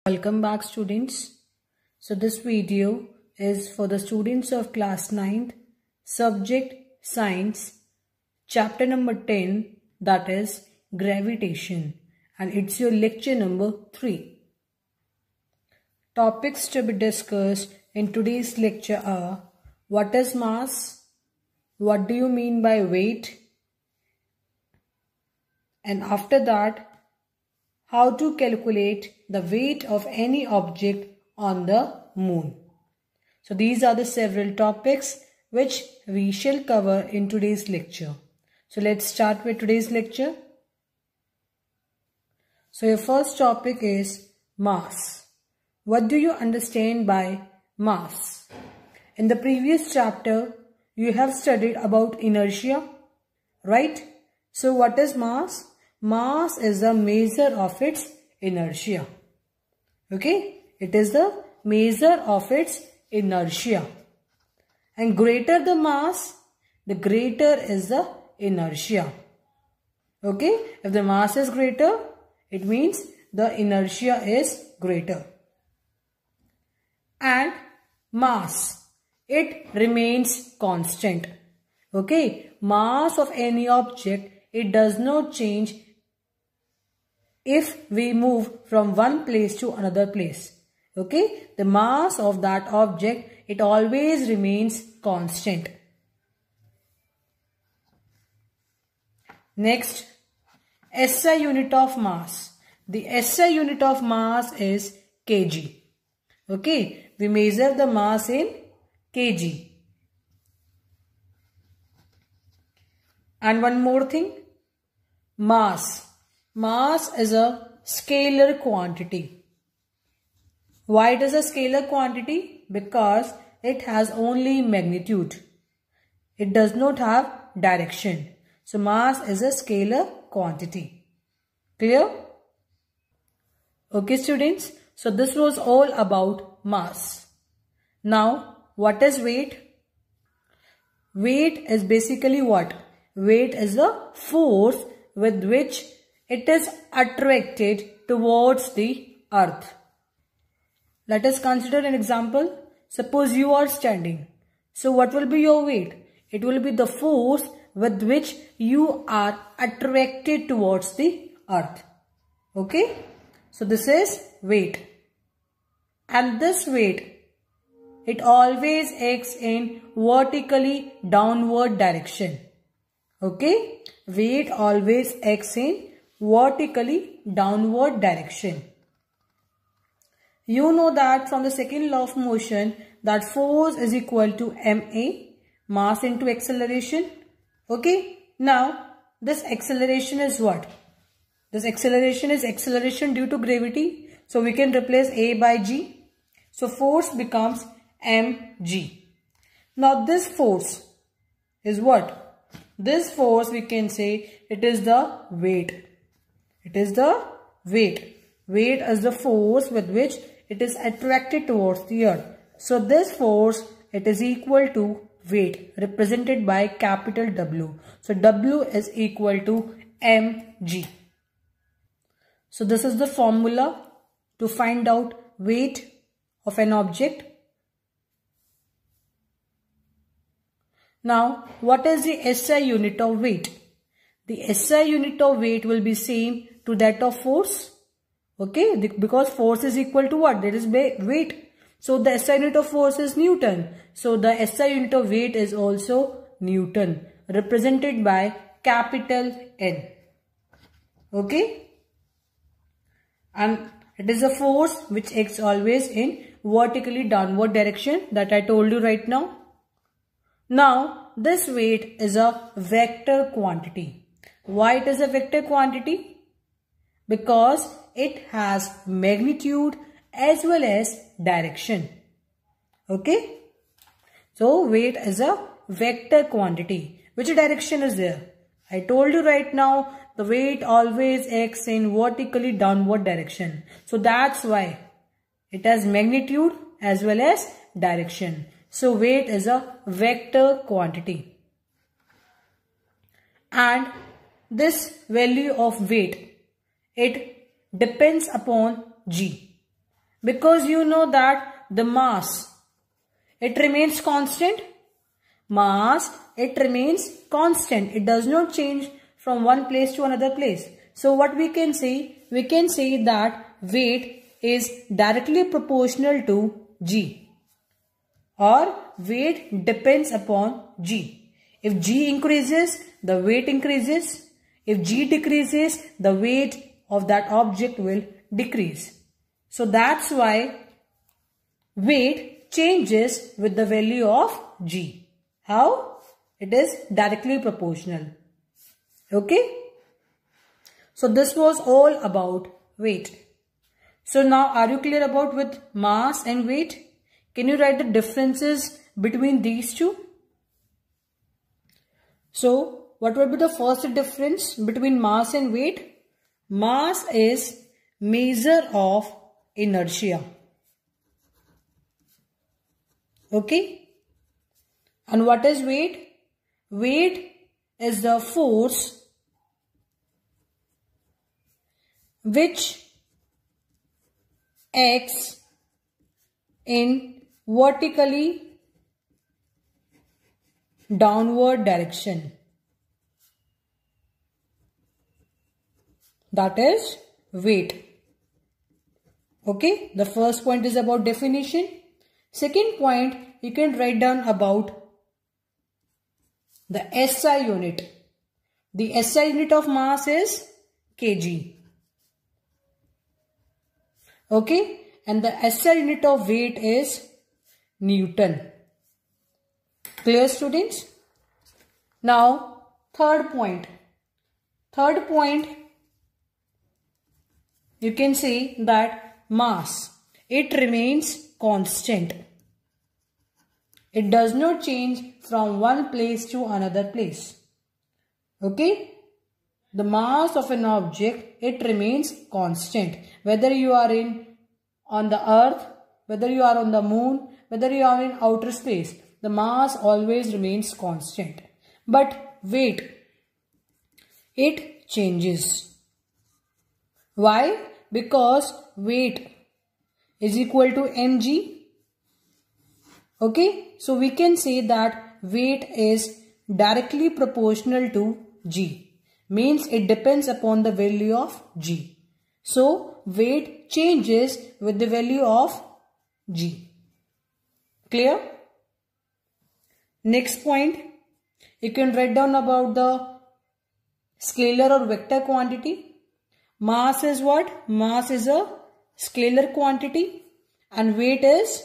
Welcome back, students. So this video is for the students of class 9th, subject science, chapter number 10, that is gravitation, and it's your lecture number 3. Topics to be discussed in today's lecture are: what is mass, what do you mean by weight, and after that, how to calculate the weight of any object on the moon. So these are the several topics which we shall cover in today's lecture. So let's start with today's lecture. So your first topic is mass. What do you understand by mass? In the previous chapter, you have studied about inertia, right? So what is mass? Mass is the measure of its inertia. Okay, it is the measure of its inertia. And greater the mass, the greater is the inertia. Okay, if the mass is greater, it means the inertia is greater. And mass, it remains constant. Okay, mass of any object, it does not change if we move from one place to another place. Okay, the mass of that object, it always remains constant. Next, SI unit of mass. The SI unit of mass is kg. Okay, we measure the mass in kg. And one more thing, mass. Mass is a scalar quantity. Why it is a scalar quantity? Because it has only magnitude. It does not have direction. So mass is a scalar quantity. Clear? Okay, students. So this was all about mass. Now, what is weight? Weight is basically what? Weight is the force with which it is attracted towards the earth. Let us consider an example. Suppose you are standing. So what will be your weight? It will be the force with which you are attracted towards the earth. Okay? So this is weight. And this weight, it always acts in vertically downward direction. Okay? Weight always acts in vertically downward direction. You know that from the second law of motion that force is equal to ma, mass into acceleration. Okay? Now, this acceleration is what? This acceleration is acceleration due to gravity. So we can replace a by g. So force becomes mg. Now this force is what? This force, we can say it is the weight. It is the weight. Weight is the force with which it is attracted towards the earth. So this force, it is equal to weight, represented by capital W. So W is equal to mg. So this is the formula to find out weight of an object. Now, what is the SI unit of weight? The SI unit of weight will be same to that of force. Okay, because force is equal to what? That is weight. So the SI unit of force is Newton. So the SI unit of weight is also Newton, represented by capital N. Okay. And it is a force which acts always in vertically downward direction that I told you right now. Now, this weight is a vector quantity. Why it is a vector quantity? Because it has magnitude as well as direction. Okay? So, weight is a vector quantity. Which direction is there? I told you right now, the weight always acts in vertically downward direction. So, that's why it has magnitude as well as direction. So, weight is a vector quantity. And this value of weight, it depends upon g. Because you know that the mass, it remains constant. Mass, it remains constant. It does not change from one place to another place. So what we can say? We can say that weight is directly proportional to G, or weight depends upon G. If G increases, the weight increases. If G decreases, the weight of that object will decrease. So that's why weight changes with the value of G. How? It is directly proportional. Okay? So this was all about weight. So now are you clear about with mass and weight? Can you write the differences between these two? So what will be the first difference between mass and weight? Mass is measure of inertia. Okay? And what is weight? Weight is the force which acts in vertically downward direction. That is weight. Okay, the first point is about definition. Second point, you can write down about the SI unit. The SI unit of mass is kg. Okay, and the SI unit of weight is Newton. Clear, students? Now, third point. Third point, you can say that mass, it remains constant. It does not change from one place to another place. Okay? The mass of an object, it remains constant. Whether you are on the earth, whether you are on the moon, whether you are in outer space, the mass always remains constant. But weight, it changes. Why? Because weight is equal to mg. Okay, so we can say that weight is directly proportional to g. Means it depends upon the value of g. So weight changes with the value of g. Clear? Next point, you can write down about the scalar or vector quantity. Mass is what? Mass is a scalar quantity and weight is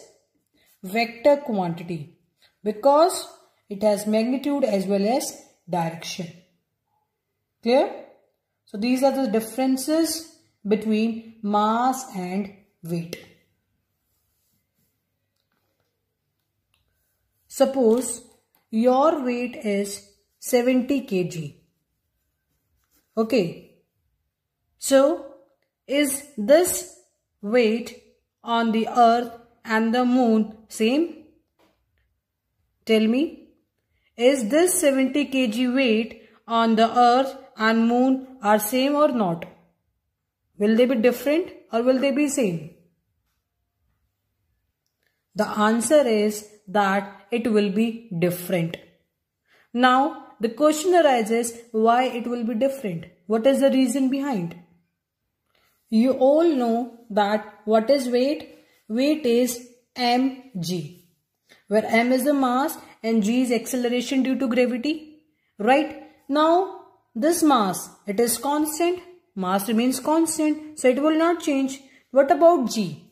vector quantity because it has magnitude as well as direction. Clear? So these are the differences between mass and weight. Suppose your weight is 70 kg. Okay. So is this weight on the earth and the moon same? Tell me, is this 70 kg weight on the earth and moon are same or not? Will they be different or will they be same? The answer is that it will be different. Now the question arises, why it will be different? What is the reason behind? You all know that what is weight? Weight is mg, where m is the mass and g is acceleration due to gravity. Right? Now this mass, it is constant. Mass remains constant, so it will not change. What about g?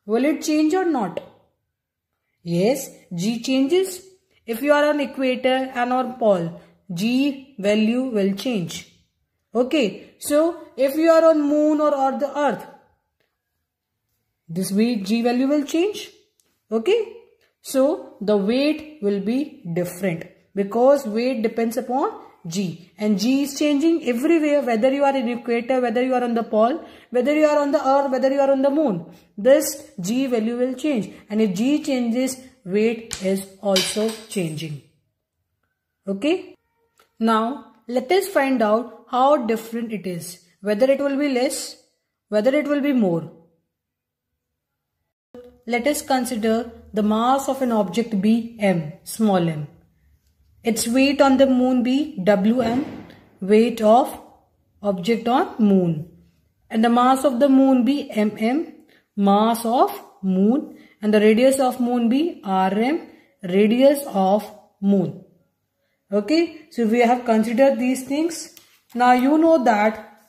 Will it change or not? Yes, g changes. If you are on equator and on pole, g value will change. Okay, so if you are on moon or the earth, this weight g value will change. Okay, so the weight will be different because weight depends upon g and g is changing everywhere, whether you are in equator, whether you are on the pole, whether you are on the earth, whether you are on the moon. This g value will change, and if g changes, weight is also changing. Okay, now let us find out how different it is, whether it will be less, whether it will be more. let us consider the mass of an object be m, small m. Its weight on the moon be Wm, weight of object on moon. And the mass of the moon be mm, mass of moon. And the radius of moon be rm, radius of moon. Okay, so we have considered these things. Now you know that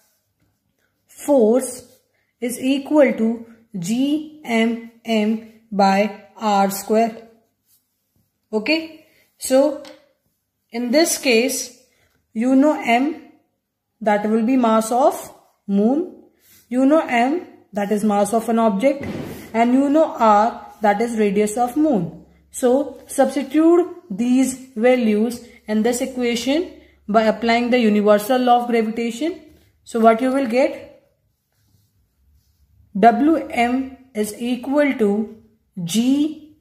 force is equal to Gmm by r square. Okay, so in this case, you know m, that will be mass of moon. You know m, that is mass of an object. And you know r, that is radius of moon. So substitute these values in this equation by applying the universal law of gravitation. So what you will get? Wm is equal to Gmm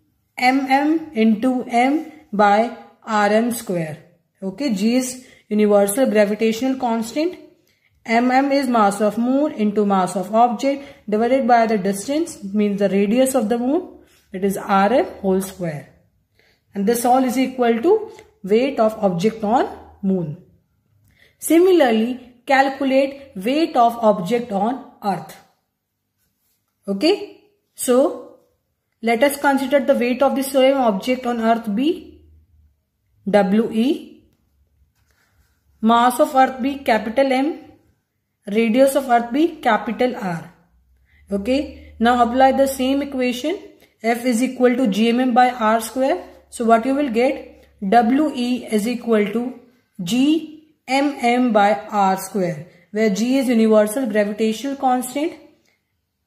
into m by rm square. Okay, G is universal gravitational constant. Mm is mass of moon into mass of object divided by the distance, means the radius of the moon, it is rm whole square. And this all is equal to weight of object on moon. Similarly, calculate weight of object on earth. Okay, so let us consider the weight of the same object on earth be We. Mass of earth be capital M. Radius of earth be capital R. Okay, now apply the same equation. F is equal to Gmm by r square. So what you will get? We is equal to Gmm by r square, where G is universal gravitational constant,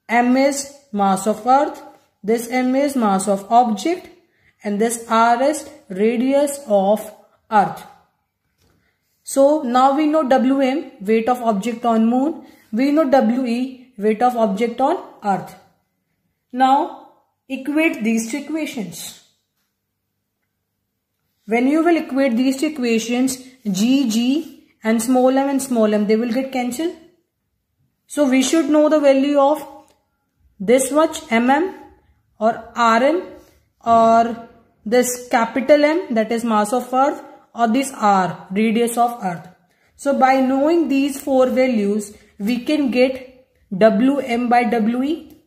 m is mass of earth, this m is mass of object, and this r is radius of earth. So now we know Wm, weight of object on moon. We know We, weight of object on earth. Now equate these two equations. When you will equate these two equations, G and small m, they will get cancelled. So we should know the value of this much mm or rm or this capital M, that is mass of earth, or this r, radius of earth. So by knowing these four values, we can get Wm by We.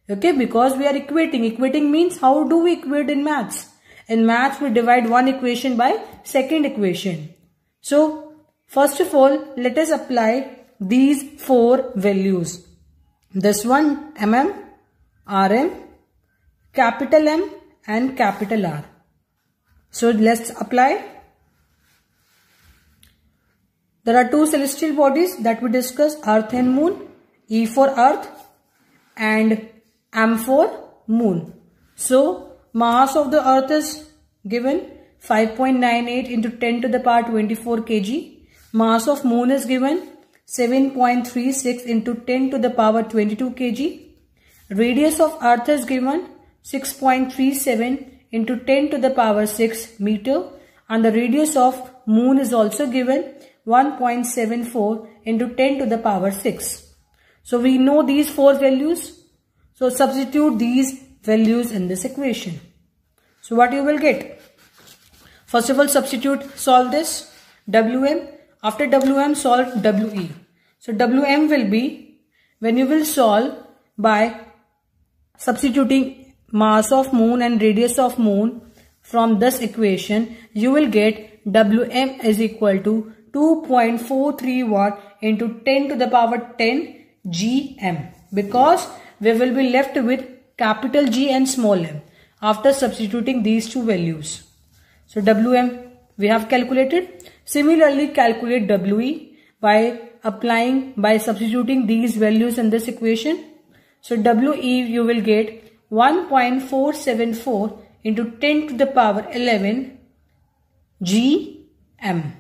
Okay, because we are equating. Equating means how do we equate in maths? In maths, we divide one equation by second equation. So first of all, let us apply these four values. This one mm, rm, capital M and capital R. So let's apply. There are two celestial bodies that we discussed, Earth and Moon. E for Earth and M for Moon. So mass of the Earth is given 5.98 into 10 to the power 24 kg. Mass of Moon is given 7.36 into 10 to the power 22 kg. Radius of Earth is given 6.37 into 10 to the power 6 meter. And the radius of Moon is also given 1.74 into 10 to the power 6. So we know these four values. So substitute these values in this equation. So what you will get? First of all, solve this. Wm. After Wm, solve We. So Wm will be, when you will solve by substituting mass of moon and radius of moon from this equation, you will get Wm is equal to 2.431 into 10 to the power 10 Gm, because we will be left with capital G and small m after substituting these two values. So Wm we have calculated. Similarly, calculate We by substituting these values in this equation. So We you will get 1.474 into 10 to the power 11 Gm.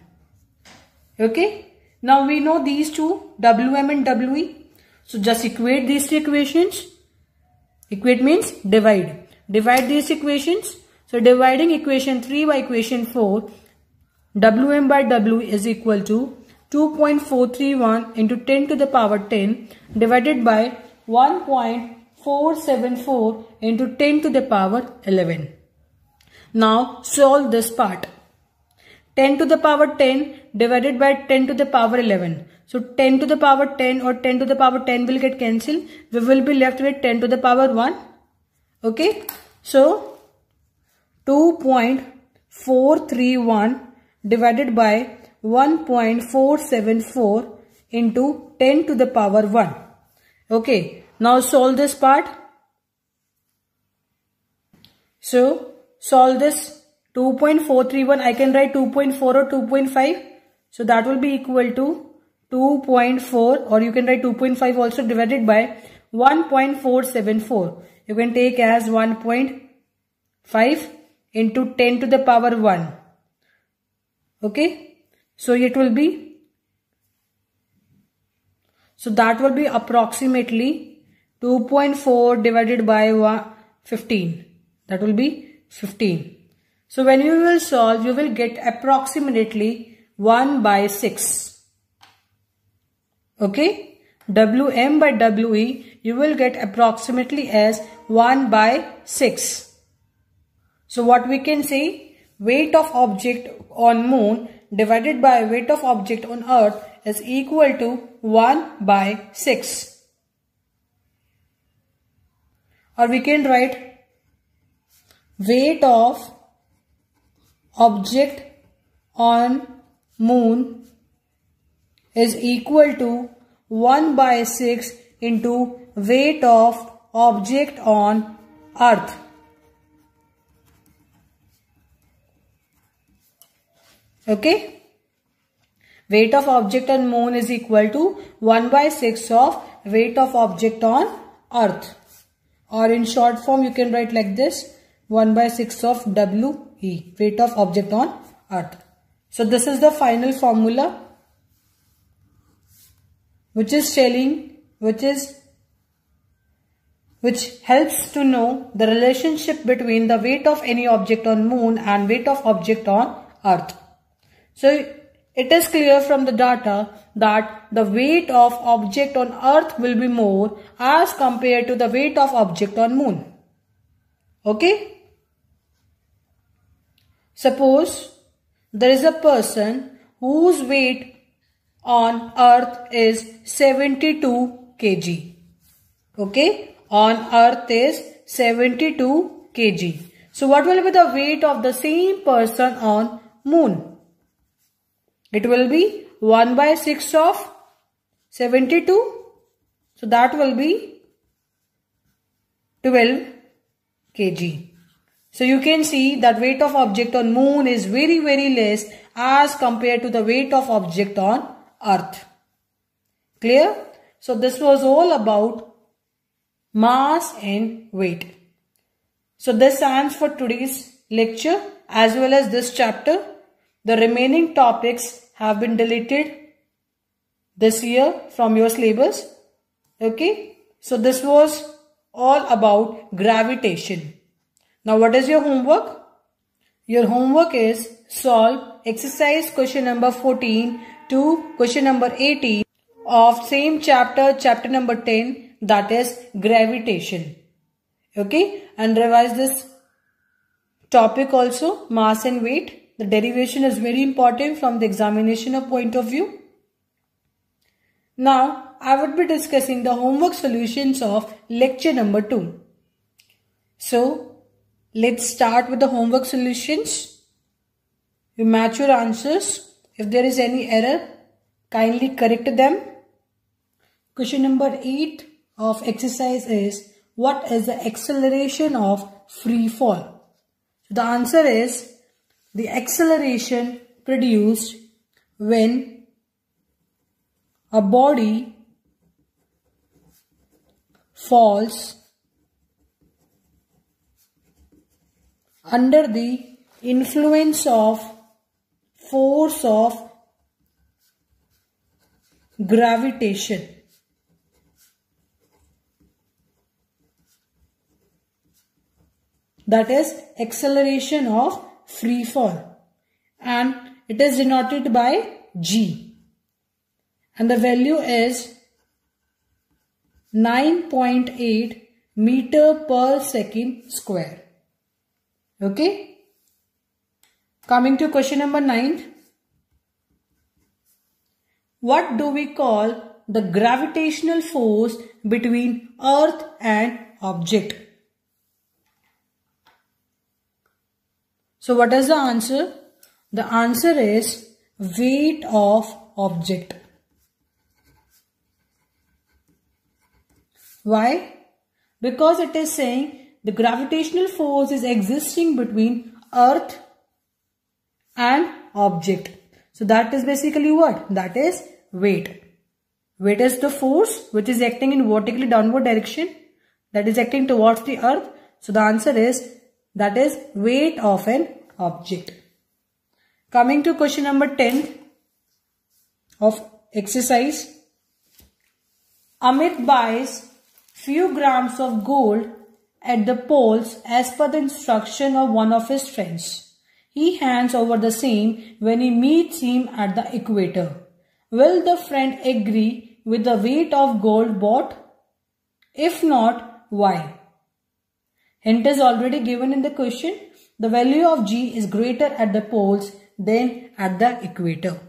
Okay. Now we know these two, Wm and We. So just equate these two equations. Equate means divide. Divide these equations. So dividing equation 3 by equation 4, Wm by W is equal to 2.431 into 10 to the power 10 divided by 1.474 474 into 10 to the power 11. Now solve this part. 10 to the power 10 divided by 10 to the power 11. So 10 to the power 10 or 10 to the power 10 will get cancelled. We will be left with 10 to the power 1. Okay. So 2.431 divided by 1.474 into 10 to the power 1. Okay. Now solve this part. So solve this 2.431. I can write 2.4 or 2.5. So that will be equal to 2.4, or you can write 2.5 also, divided by 1.474. You can take as 1.5 into 10 to the power 1. Okay. So it will be, so that will be approximately 2.4 divided by 15. That will be 15. So when you will solve, you will get approximately 1 by 6. Okay. Wm by We, you will get approximately as 1 by 6. So what we can say, weight of object on moon divided by weight of object on earth is equal to 1 by 6. Or we can write weight of object on moon is equal to 1 by 6 into weight of object on earth. Okay. Weight of object on moon is equal to 1 by 6 of weight of object on earth. Or in short form, you can write like this, 1 by 6 of We, weight of object on earth. So this is the final formula, which is telling, which helps to know the relationship between the weight of any object on moon and weight of object on earth. So it is clear from the data that the weight of object on earth will be more as compared to the weight of object on moon. Okay. Suppose there is a person whose weight on earth is 72 kg. Okay. On earth is 72 kg. So what will be the weight of the same person on moon? It will be 1 by 6 of 72. So that will be 12 kg. So you can see that weight of object on moon is very, very less as compared to the weight of object on earth. Clear? So this was all about mass and weight. So this ends for today's lecture as well as this chapter. The remaining topics have been deleted this year from your syllabus. Okay. So this was all about gravitation. Now what is your homework? Your homework is solve exercise question number 14 to question number 18 of same chapter, chapter number 10, that is gravitation. Okay. And revise this topic also, mass and weight. The derivation is very important from the examination point of view. Now, I would be discussing the homework solutions of lecture number 2. So, let's start with the homework solutions. You match your answers. If there is any error, kindly correct them. Question number 8 of exercise is, what is the acceleration of free fall? The answer is, the acceleration produced when a body falls under the influence of force of gravitation. That is acceleration of free fall, and it is denoted by G, and the value is 9.8 meter per second square. Okay. Coming to question number 9. What do we call the gravitational force between Earth and object? So what is the answer? The answer is weight of object. Why? Because it is saying the gravitational force is existing between Earth and object. So that is basically what? That is weight. Weight is the force which is acting in vertically downward direction, that is acting towards the earth. So the answer is, that is weight of an object. Coming to question number 10 of exercise. Amit buys few grams of gold at the poles as per the instruction of one of his friends. He hands over the same when he meets him at the equator. Will the friend agree with the weight of gold bought? If not, why? Hint is already given in the question. The value of G is greater at the poles than at the equator.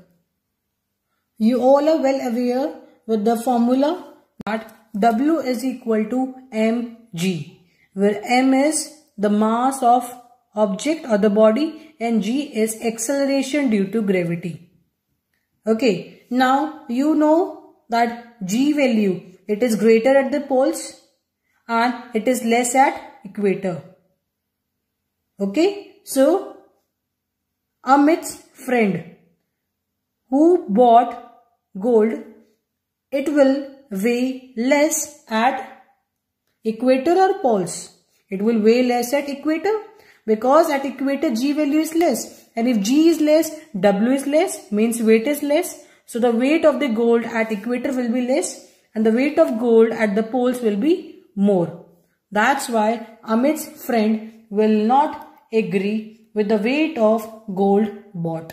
You all are well aware with the formula that W is equal to mg, where m is the mass of object or the body and g is acceleration due to gravity. Okay, now you know that g value, it is greater at the poles and it is less at equator. Okay, so Amit's friend who bought gold, it will weigh less at equator or poles. It will weigh less at equator because at equator G value is less, and if G is less, W is less, means weight is less. So the weight of the gold at equator will be less and the weight of gold at the poles will be more. That's why Amit's friend will not agree with the weight of gold bought.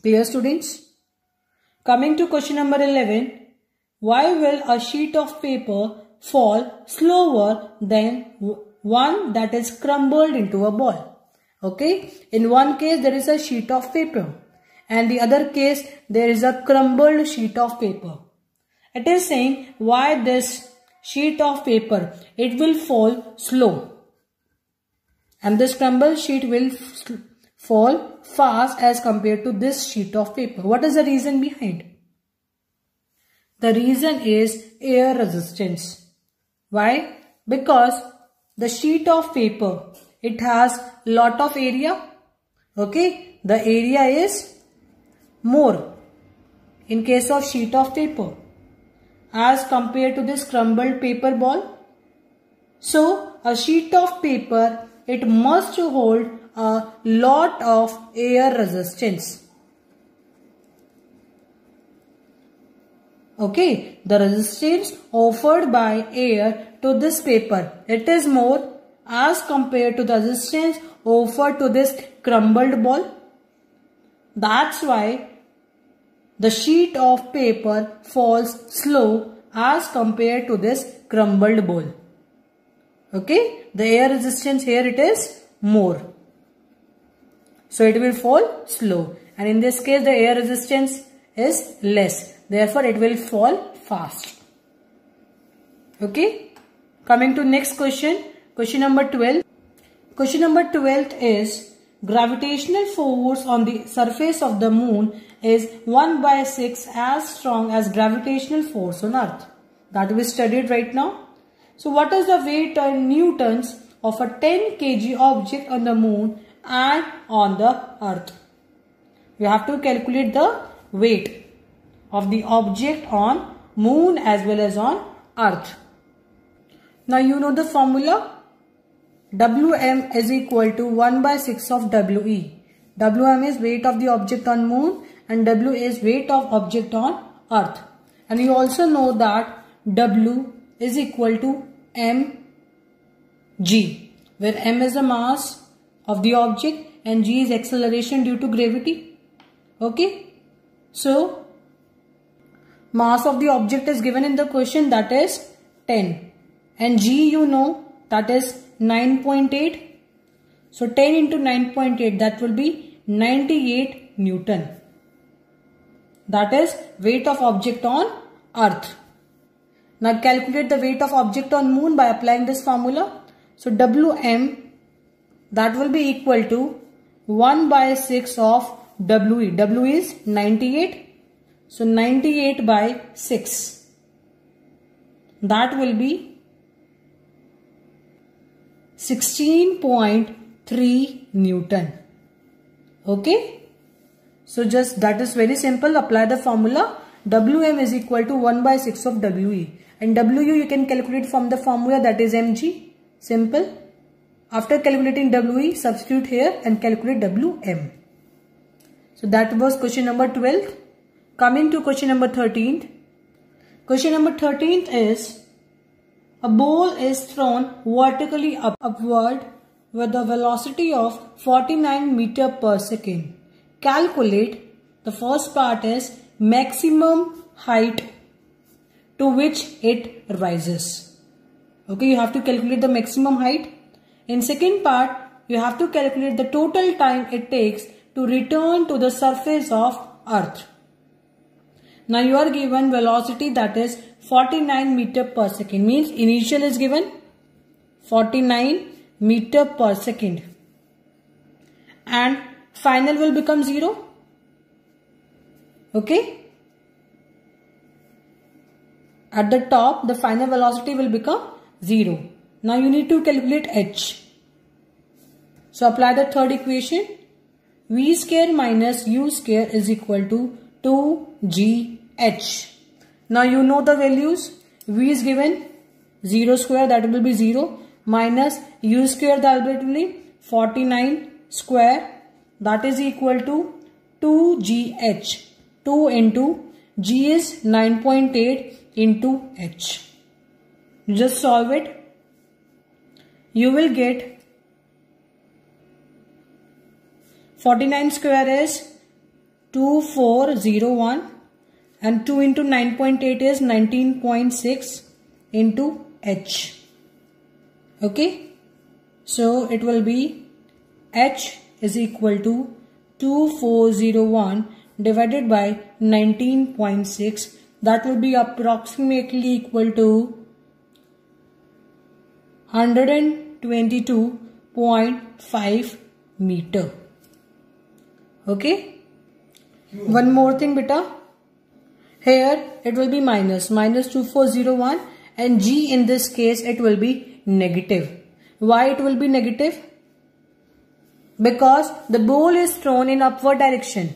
Clear, students? Coming to question number 11. Why will a sheet of paper fall slower than one that is crumbled into a ball? Okay, in one case there is a sheet of paper and the other case there is a crumbled sheet of paper. It is saying why this sheet of paper, it will fall slow and this crumbled sheet will fall fast as compared to this sheet of paper. What is the reason behind? The reason is air resistance. Why? Because the sheet of paper, it has lot of area. Okay, the area is more in case of sheet of paper as compared to this crumbled paper ball. So a sheet of paper, it must hold a lot of air resistance. Okay, the resistance offered by air to this paper, it is more as compared to the resistance offered to this crumbled ball. That's why the sheet of paper falls slow as compared to this crumbled ball. Okay, the air resistance here it is more. So it will fall slow, and in this case the air resistance is less. Therefore, it will fall fast. Okay. Coming to next question. Question number 12. Question number 12 is gravitational force on the surface of the moon is 1/6 as strong as gravitational force on earth. That we studied right now. So what is the weight in newtons of a 10 kg object on the moon and on the earth? We have to calculate the weight of the object on moon as well as on earth. Now you know the formula. Wm is equal to 1/6 of We. Wm is weight of the object on moon and W is weight of object on earth. And you also know that W is equal to mg, where m is the mass of the object and g is acceleration due to gravity. Okay. So mass of the object is given in the question, that is 10. And G you know, that is 9.8. So 10 into 9.8, that will be 98 Newton. That is weight of object on earth. Now calculate the weight of object on moon by applying this formula. So Wm, that will be equal to 1 by 6 of We. W is 98. So 98 by 6. That will be 16.3 Newton. Okay. So just that is very simple. Apply the formula. Wm is equal to 1 by 6 of We. And Wu you can calculate from the formula, that is mg. Simple. After calculating We, substitute here and calculate Wm. So that was question number 12. Coming to question number 13. Question number 13 is, a ball is thrown vertically upward with a velocity of 49 meter per second. Calculate, the first part is maximum height to which it rises. Okay, you have to calculate the maximum height. In second part, you have to calculate the total time it takes to return to the surface of earth. Now you are given velocity, that is 49 meter per second, means initial is given 49 meter per second and final will become 0. Okay. At the top, the final velocity will become 0. Now you need to calculate h. So apply the third equation. V square minus u square is equal to 2gh. Now you know the values. V is given 0 square, that will be 0, minus u square, that will be 49 square, that is equal to 2gh. 2 into g is 9.8 into h. Just solve it. You will get 49 square is 2401 and 2 into 9.8 is 19.6 into h. Okay. So it will be h is equal to 2401 divided by 19.6. That will be approximately equal to 122.5 meter. Okay. One more thing beta. Here it will be minus 2401 and g in this case it will be negative. Why it will be negative? Because the ball is thrown in upward direction.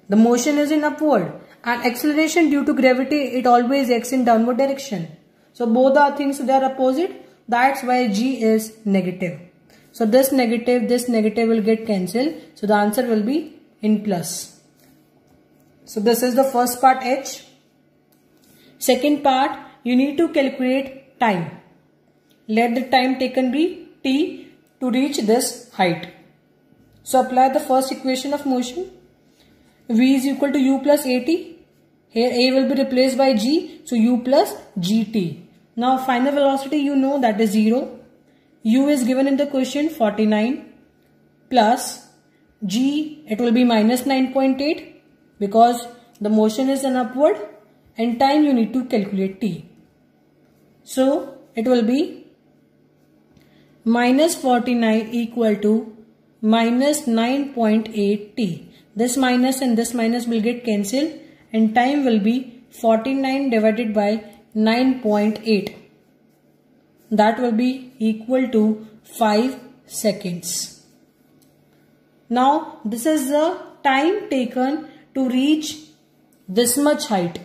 The motion is in upward and acceleration due to gravity, it always acts in downward direction. So both are things, they are opposite. That's why g is negative. So this negative will get cancelled. So the answer will be in plus. So this is the first part h. Second part, you need to calculate time. Let the time taken be t to reach this height. So apply the first equation of motion. V is equal to u plus at. Here a will be replaced by g. So u plus gt. Now final velocity you know, that is 0. U is given in the question 49 plus g, it will be minus 9.8 because the motion is an upward and time you need to calculate t. So it will be minus 49 equal to minus 9.8 t. This minus and this minus will get cancelled and time will be 49 divided by 9.8. That will be equal to 5 seconds. Now this is the time taken to reach this much height.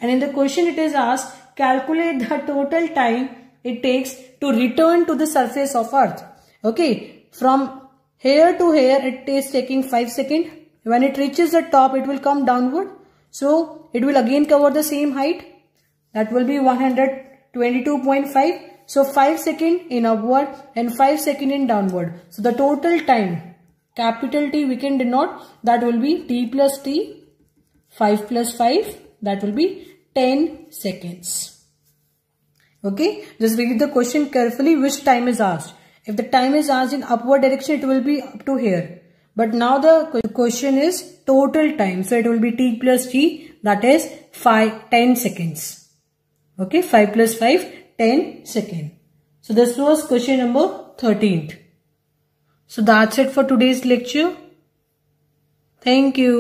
And in the question it is asked, calculate the total time it takes to return to the surface of earth. Okay, from here to here it is taking 5 seconds. When it reaches the top it will come downward. So it will again cover the same height. That will be 122.5. So 5 seconds in upward and 5 seconds in downward. So the total time, capital T we can denote, that will be t plus t, 5 plus 5, that will be 10 seconds. Okay, just read the question carefully which time is asked. If the time is asked in upward direction, it will be up to here. But now the question is total time. So it will be t plus t, that is 10 seconds. Okay, 5 plus 5, 10 seconds. So this was question number 13th. So that's it for today's lecture. Thank you.